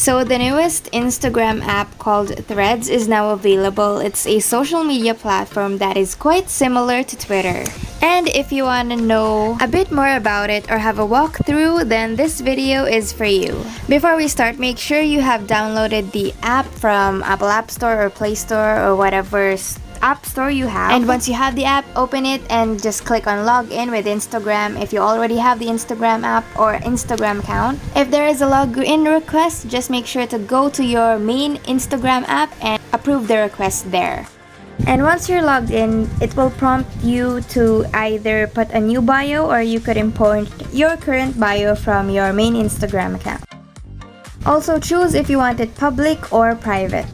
So the newest Instagram app called Threads is now available. It's a social media platform that is quite similar to Twitter. And if you want to know a bit more about it or have a walkthrough, then this video is for you. Before we start, make sure you have downloaded the app from Apple App Store or Play Store or whatever app store you have. And once you have the app, open it and just click on login with Instagram if you already have the Instagram app or Instagram account. If there is a login request, just make sure to go to your main Instagram app and approve the request there. And once you're logged in, it will prompt you to either put a new bio or you could import your current bio from your main Instagram account. Also choose if you want it public or private.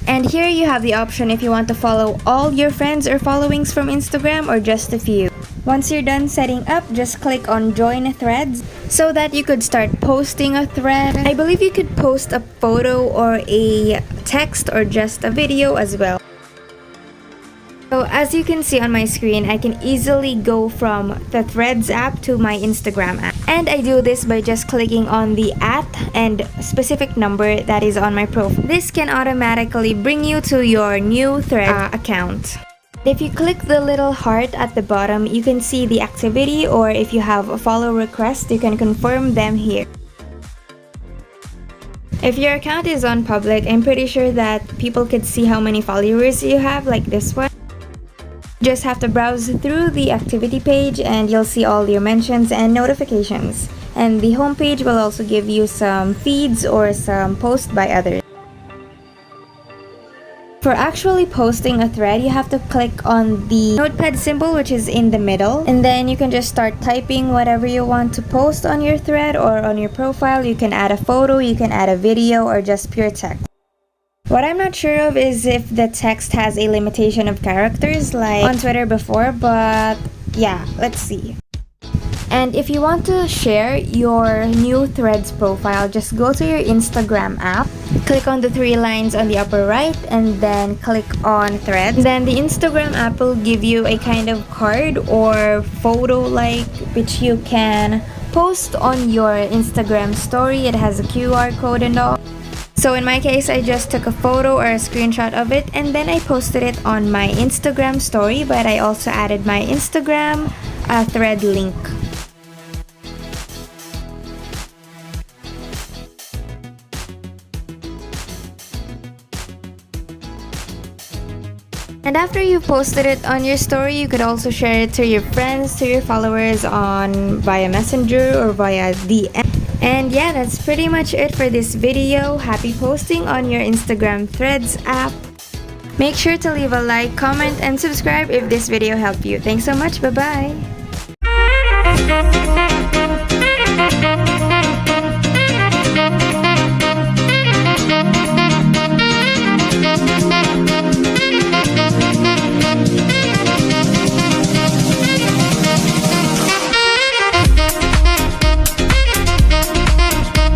And here you have the option if you want to follow all your friends or followings from Instagram or just a few. Once you're done setting up, just click on join threads so that you could start posting a thread. I believe you could post a photo or a text or just a video as well. So as you can see on my screen, I can easily go from the Threads app to my Instagram app. And I do this by just clicking on the @ and specific number that is on my profile. This can automatically bring you to your new Thread account. If you click the little heart at the bottom, you can see the activity, or if you have a follow request, you can confirm them here. If your account is on public, I'm pretty sure that people could see how many followers you have, like this one. Just have to browse through the activity page and you'll see all your mentions and notifications. And the homepage will also give you some feeds or some posts by others. For actually posting a thread, you have to click on the notepad symbol, which is in the middle. And then you can just start typing whatever you want to post on your thread or on your profile. You can add a photo, you can add a video, or just pure text. What I'm not sure of is if the text has a limitation of characters like on Twitter before, but yeah, let's see. And if you want to share your new Threads profile, just go to your Instagram app, click on the 3 lines on the upper right, and then click on Threads. Then the Instagram app will give you a kind of card or photo like which you can post on your Instagram story. It has a QR code and all. So in my case, I just took a photo or a screenshot of it and then I posted it on my Instagram story, but I also added my Instagram thread link. And after you posted it on your story, you could also share it to your friends, to your followers on via Messenger or via DM. And yeah, that's pretty much it for this video. Happy posting on your Instagram Threads app. Make sure to leave a like, comment, and subscribe if this video helped you. Thanks so much. Bye-bye.